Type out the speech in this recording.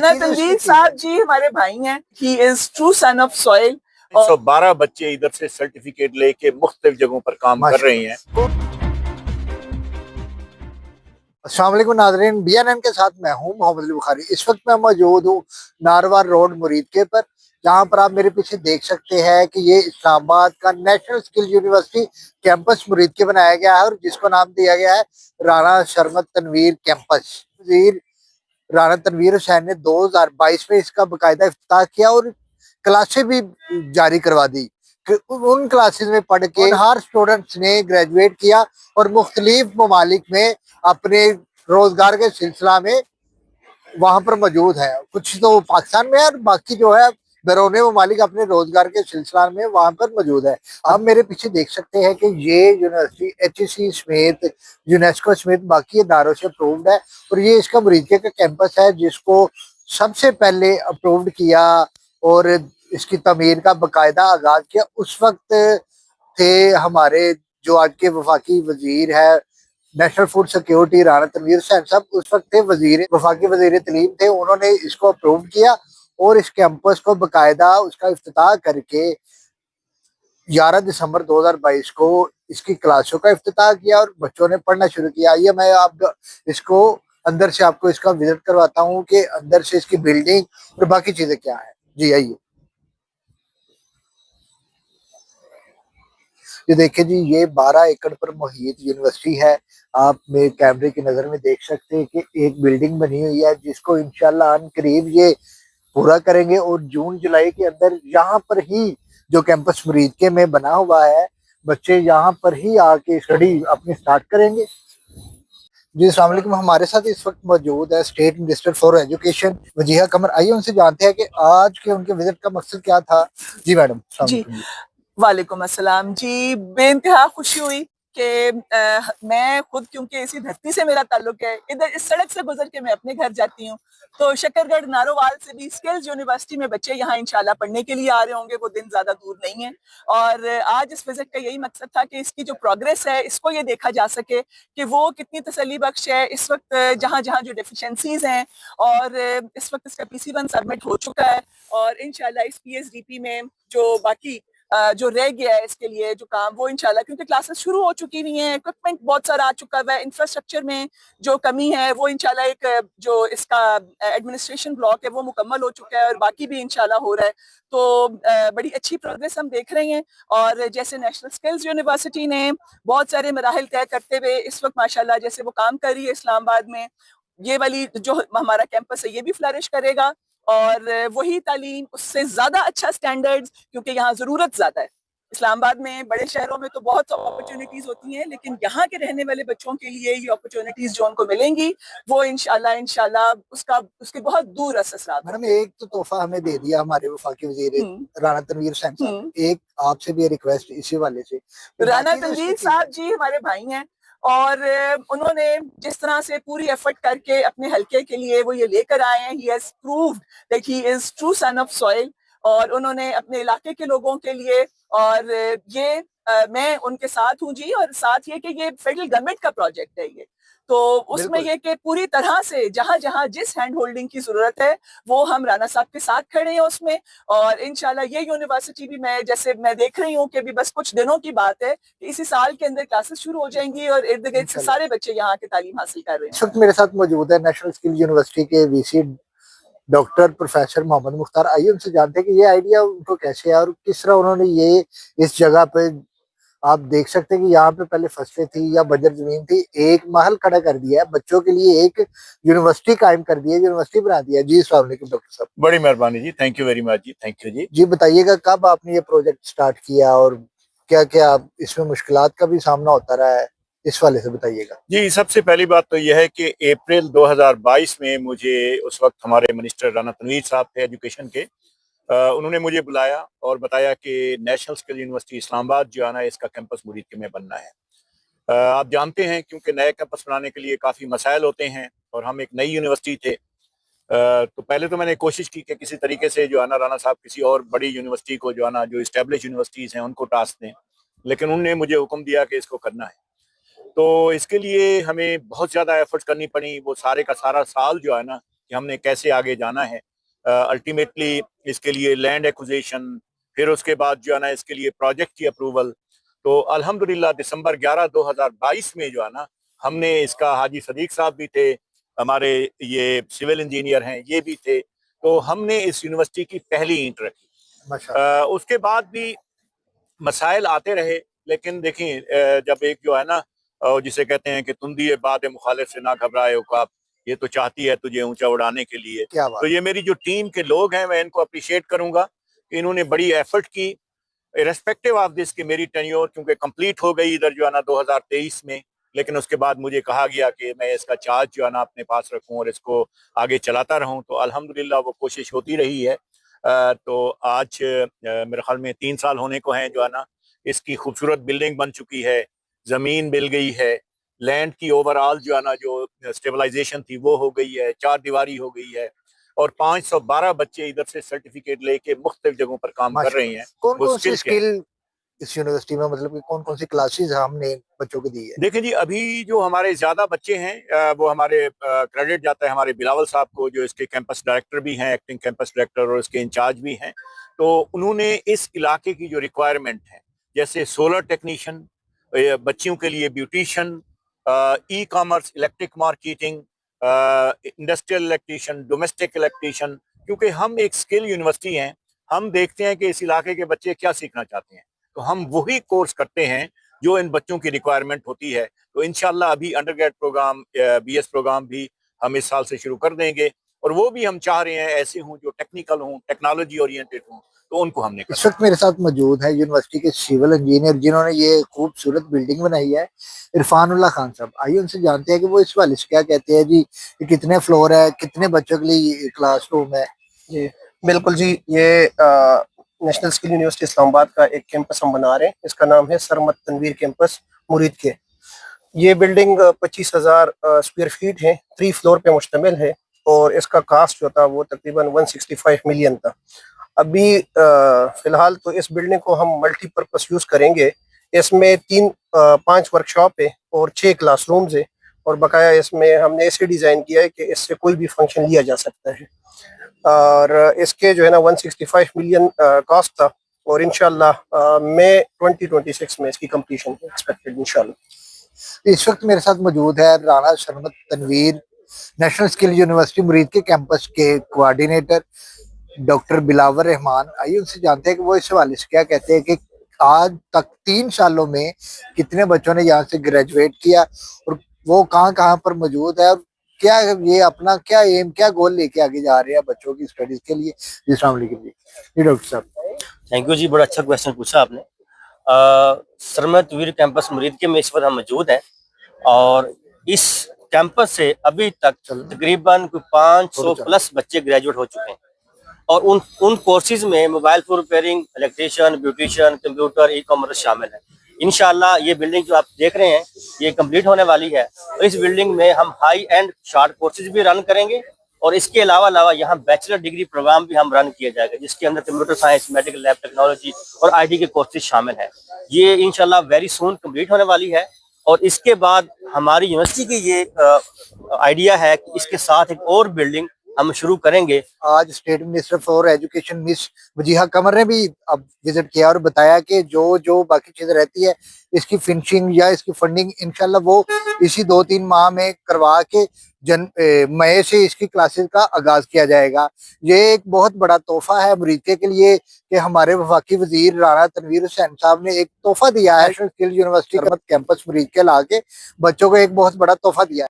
राना तनवीर साहब जी हमारे भाई हैं. He is true son of soil. 112 बच्चे इधर से सर्टिफिकेट लेके मुख्तलिफ जगहों पर काम कर रहे हैं. अस्सलाम वालेकुम नाज़रीन, BNN के साथ मैं हूं मोहम्मद अली बुखारी। इस वक्त मैं मौजूद हूं नारवार रोड मुरीदके पर, जहां पर आप मेरे पीछे देख सकते हैं कि ये इस्लामाबाद का national skill university campus Muridke बनाया गया है और जिसको नाम दिया गया है राना शरमत तनवीर कैंपस। वज़ीर राना तनवीर हुसैन ने 2022 में इसका बाकायदा इफ्तिताह किया और क्लासें भी जारी करवा दी। उन क्लासेस में पढ़ के हर स्टूडेंट्स ने ग्रेजुएट किया और मुख्तलिफ ममालिक में अपने रोजगार के सिलसिला में वहां पर मौजूद है। कुछ तो पाकिस्तान में है और बाकी जो है बैरून ममालिक अपने रोजगार के सिलसिला में वहां पर मौजूद है। आप मेरे पीछे देख सकते हैं कि ये यूनिवर्सिटी HEC समेत यूनेस्को समेत बाकी इदारों से अप्रूव्ड है और ये इसका मुरीदके का कैंपस है जिसको सबसे पहले अप्रूव्ड किया और इसकी तमीर का बाकायदा आगाज किया। उस वक्त थे हमारे जो आज के वफाकी वजीर है national food security Rana Tanveer Hussain साहब, उस वक्त थे वफाकी वजीर तलीम थे। उन्होंने इसको अप्रूव किया और इस कैंपस को बाकायदा उसका इफ्तिताह करके 11 दिसंबर 2022 को इसकी क्लासों का इफ्तिताह किया और बच्चों ने पढ़ना शुरू किया। आइए मैं आप इसको अंदर से आपको इसका विजिट करवाता हूँ कि अंदर से इसकी बिल्डिंग और बाकी चीजें क्या है। जी आइए। ये देखिए जी, ये 12 एकड़ पर मुहित यूनिवर्सिटी है। आप मेरे कैमरे की नजर में देख सकते हैं कि एक बिल्डिंग बनी हुई है जिसको इंशाल्लाह करीब ये पूरा करेंगे और जून जुलाई के अंदर यहाँ पर ही जो कैंपस मुरीदके में बना हुआ है बच्चे यहाँ पर ही आके स्टडी अपनी स्टार्ट करेंगे। जी अस्सलाम वालेकुम, हमारे साथ इस वक्त मौजूद है state minister for education Wajiha Qamar. आइए उनसे जानते हैं कि आज के उनके विजिट का मकसद क्या था। जी मैडम। जी वालेकुम अस्सलाम जी। बेइंतहा खुशी हुई कि मैं खुद, क्योंकि इसी धरती से मेरा ताल्लुक है, इधर इस सड़क से गुजर के मैं अपने घर जाती हूँ, तो शकरगढ़ नारोवाल से भी स्किल्स यूनिवर्सिटी में बच्चे यहाँ इंशाल्लाह पढ़ने के लिए आ रहे होंगे। वो दिन ज्यादा दूर नहीं है और आज इस विजिट का यही मकसद था कि इसकी जो प्रोग्रेस है इसको ये देखा जा सके कि वो कितनी तसल्ली बख्श है इस वक्त जहाँ जहाँ जो डेफिशिएंसीज हैं। और इस वक्त इसका PC1 सबमिट हो चुका है और इंशाल्लाह इस PSDP में जो बाकी जो रह गया है इसके लिए जो काम, वो इंशाल्लाह, क्योंकि क्लासेस शुरू हो चुकी हुई हैं, इक्विपमेंट बहुत सारा आ चुका है, इंफ्रास्ट्रक्चर में जो कमी है वो इंशाल्लाह एक जो इसका एडमिनिस्ट्रेशन ब्लॉक है वो मुकम्मल हो चुका है और बाकी भी इंशाल्लाह हो रहा है। तो बड़ी अच्छी प्रोग्रेस हम देख रहे हैं। और जैसे नेशनल स्किल्स यूनिवर्सिटी ने बहुत सारे मराहिल तय करते हुए इस वक्त माशाल्लाह जैसे वो काम कर रही है इस्लामाबाद में, ये वाली जो हमारा कैंपस है ये भी फ्लरिश करेगा और वही तालीम उससे ज्यादा अच्छा स्टैंडर्ड्स, क्योंकि यहाँ जरूरत ज्यादा है। इस्लामाबाद में बड़े शहरों में तो बहुत अपॉर्चुनिटीज होती हैं, लेकिन यहाँ के रहने वाले बच्चों के लिए ये अपॉर्चुनिटीज जो उनको मिलेंगी वो इंशाल्लाह उसका उसके बहुत दूर असर। मैडम एक तो तोहफा हमें दे दिया हमारे वफाकी वजीर राना तनवीर हुसैन साहब, एक आपसे भी रिक्वेस्ट इसी वाले से। राना तनवीर साहब जी हमारे भाई हैं और उन्होंने जिस तरह से पूरी एफर्ट करके अपने हलके के लिए वो ये लेकर आए हैं, he has proved that he is true son of soil। और उन्होंने अपने इलाके के लोगों के लिए, और ये मैं उनके साथ हूँ जी, और साथ ये कि ये फेडरल गवर्नमेंट का प्रोजेक्ट है ये, तो उसमें ये कि पूरी तरह से जहां जहां जिस हैंड होल्डिंग की जरूरत है वो हम राना साहब के साथ खड़े हैं उसमें। और इंशाल्लाह ये यूनिवर्सिटी भी मैं देख रही हूँ कि भी बस कुछ दिनों की बात है कि इसी साल के अंदर क्लासेस शुरू हो जाएंगी और इर्द गिर्द से सारे बच्चे यहाँ के तालीम हासिल कर रहे हैं। इस वक्त मेरे साथ मौजूद है नेशनल स्किल यूनिवर्सिटी के VC doctor professor Mohammad Mukhtar. आइए उनसे जानते हैं कि ये आइडिया उनको कैसे है और किस तरह उन्होंने ये इस जगह पे, आप देख सकते हैं कि यहाँ पे पहले फसलें थी या बंजर जमीन थी, एक महल खड़ा कर दिया है, बच्चों के लिए एक यूनिवर्सिटी कायम कर दी है, यूनिवर्सिटी बना दिया। जी अस्सलाम वालेकुम डॉक्टर साहब। बड़ी मेहरबानी जी, थैंक यू वेरी मच जी, थैंक यू जी। जी बताइएगा कब आपने ये प्रोजेक्ट स्टार्ट किया और क्या क्या इसमें मुश्किलात का भी सामना होता रहा है, इस वाले से बताइएगा। जी सबसे पहली बात तो यह है कि अप्रैल 2022 में मुझे उस वक्त हमारे मिनिस्टर राना तनवीर साहब थे एजुकेशन के, उन्होंने मुझे बुलाया और बताया कि नेशनल स्किल यूनिवर्सिटी इस्लामाबाद जो है ना इसका कैंपस मुरीदके में बनना है। आप जानते हैं क्योंकि नए कैंपस बनाने के लिए काफ़ी मसाइल होते हैं और हम एक नई यूनिवर्सिटी थे, तो पहले तो मैंने कोशिश की कि किसी तरीके से जो है ना राना साहब किसी और बड़ी यूनिवर्सिटी को जो है ना जो इस्टेब्लिश यूनिवर्सिटीज़ हैं उनको टास्क दें, लेकिन उन्होंने मुझे हुक्म दिया कि इसको करना है। तो इसके लिए हमें बहुत ज़्यादा एफर्ट्स करनी पड़ी। वो सारे का सारा साल जो है ना कि कि हमने कैसे आगे जाना है। अल्टीमेटली इसके लिए लैंड एक्विजिशन, फिर उसके बाद जो है ना इसके लिए प्रोजेक्ट की अप्रूवल। तो अल्हम्दुलिल्लाह दिसंबर 11 2022 में जो है ना हमने इसका, हाजी सदीक साहब भी थे, हमारे ये सिविल इंजीनियर हैं ये भी थे, तो हमने इस यूनिवर्सिटी की पहली ईंट रखी। माशाअल्लाह। उसके बाद भी मसाइल आते रहे, लेकिन देखिए जब एक जो है ना जिसे कहते हैं कि तुंदी बाद मुखालिफ से ना घबराए औकाब, ये तो चाहती है तुझे ऊंचा उड़ाने के लिए। क्या तो बात। ये मेरी जो टीम के लोग हैं मैं इनको अप्रिशिएट करूंगा कि इन्होंने बड़ी एफर्ट की, रिस्पेक्टिव ऑफ दिस कि मेरी टेन्योर क्योंकि कंप्लीट हो गई इधर जो है ना 2023 में, लेकिन उसके बाद मुझे कहा गया कि मैं इसका चार्ज जो है ना अपने पास रखूं और इसको आगे चलाता रहूं। तो अल्हम्दुलिल्लाह वो कोशिश होती रही है। तो आज मेरे ख्याल में 3 साल होने को हैं जो है ना इसकी खूबसूरत बिल्डिंग बन चुकी है, ज़मीन मिल गई है, लैंड की ओवरऑल जो है ना जो स्टेबलाइजेशन थी वो हो गई है, 4 दीवारी हो गई है, और 512 बच्चे इधर से सर्टिफिकेट लेके मुख्तलिफ जगहों पर काम कर रहे हैं। कौन वो कौन सी स्किल के हैं। स्किल इस यूनिवर्सिटी में, मतलब कि कौन कौन सी क्लासेस हमने बच्चों को दी है? देखें जी, अभी जो हमारे ज्यादा बच्चे हैं वो हमारे क्रेडिट जाता है हमारे बिलावल साहब को, जो इसके कैंपस डायरेक्टर भी हैं, एक्टिंग कैंपस डायरेक्टर और इसके इंचार्ज भी हैं। तो उन्होंने इस इलाके की जो रिक्वायरमेंट है, जैसे सोलर टेक्नीशियन, बच्चियों के लिए beautician, e commerce, electric marketing, industrial electrician, domestic electrician, क्योंकि हम एक स्किल यूनिवर्सिटी हैं, हम देखते हैं कि इस इलाके के बच्चे क्या सीखना चाहते हैं, तो हम वही कोर्स करते हैं जो इन बच्चों की रिक्वायरमेंट होती है। तो इंशाल्लाह अभी अंडरग्रेड प्रोग्राम, बीएस प्रोग्राम भी हम इस साल से शुरू कर देंगे, और वो भी हम चाह रहे हैं ऐसे हों जो टेक्निकल हों, टेक्नोलॉजी ओरिएंटेड हों, तो उनको हमने इस करना। वक्त मेरे साथ मौजूद है यूनिवर्सिटी के सिविल इंजीनियर जिन्होंने ये खूबसूरत बिल्डिंग बनाई है, इरफानुल्लाह खान साहब। आइए उनसे जानते हैं कि वो इस हवाले से क्या कहते हैं जी। ये कितने फ्लोर है, कितने बच्चों के लिए क्लासरूम है? जी बिल्कुल जी, ये नेशनल स्किल यूनिवर्सिटी इस्लामाबाद का एक कैंपस हम बना रहे हैं। इसका नाम है सरमत तनवीर कैंपस मुरीद के। ये बिल्डिंग 25,000 स्क्वायर फीट है, 3 फ्लोर पे मुश्तमिल है, और इसका कास्ट जो था वो तकरीबन 165 मिलियन था। अभी फिलहाल तो इस बिल्डिंग को हम मल्टीपर्पस यूज़ करेंगे। इसमें 5 वर्कशॉप है और 6 क्लासरूम्स है, और बकाया इसमें हमने ऐसे डिज़ाइन किया है कि इससे कोई भी फंक्शन लिया जा सकता है। और इसके जो है ना 165 मिलियन कॉस्ट था, और इंशाल्लाह मई 2026 में इसकी कंप्लीशन है एक्सपेक्टेड इंशाल्लाह। इस वक्त मेरे साथ मौजूद है Rana Sarmat Tanveer, national skill university Murid के कैंपस के कोऑर्डिनेटर डॉक्टर बिलावर रहमान। आइए उनसे जानते हैं कि वो इस हवाले से क्या कहते हैं कि आज तक 3 सालों में कितने बच्चों ने यहाँ से ग्रेजुएट किया, और वो कहाँ कहाँ पर मौजूद है, और क्या ये अपना क्या एम, क्या गोल लेके आगे जा रहे हैं बच्चों की स्टडीज के लिए। जी अस्सलाम वालेकुम जी डॉक्टर साहब। थैंक यू जी, बड़ा अच्छा क्वेश्चन पूछा आपने। सरमत वीर कैंपस मुरीद के में इस वक्त हम मौजूद हैं, और इस कैंपस से अभी तक तकरीबन 500 प्लस बच्चे ग्रेजुएट हो चुके हैं, और उन कोर्सेज में mobile phone repairing, electrician, beautician, computer, e commerce शामिल है। इंशाल्लाह ये बिल्डिंग जो आप देख रहे हैं ये कंप्लीट होने वाली है, और इस बिल्डिंग में हम हाई एंड शॉर्ट कोर्सेज भी रन करेंगे, और इसके अलावा यहाँ बैचलर डिग्री प्रोग्राम भी हम रन किया जाएगा, जिसके अंदर computer science, medical lab technology और आईटी के कोर्सेज शामिल हैं। ये इंशाल्लाह वेरी सून कंप्लीट होने वाली है, और इसके बाद हमारी यूनिवर्सिटी की ये आइडिया है कि इसके साथ एक और बिल्डिंग हम शुरू करेंगे। आज state minister for education miss Wajiha Qamar ने भी अब विजिट किया और बताया कि जो बाकी चीजें रहती है इसकी फिनिशिंग या इसकी फंडिंग इंशाल्लाह वो इसी 2-3 माह में करवा के मई से इसकी क्लासेस का आगाज किया जाएगा। ये एक बहुत बड़ा तोहफा है मुरीद के लिए कि हमारे वफाकी वजीर राना तनवीर हुसैन साहब ने एक तोहफा दिया है। नेशनल स्किल यूनिवर्सिटी कैंपस मुरीद के ला के बच्चों को एक बहुत बड़ा तोहफा दिया है।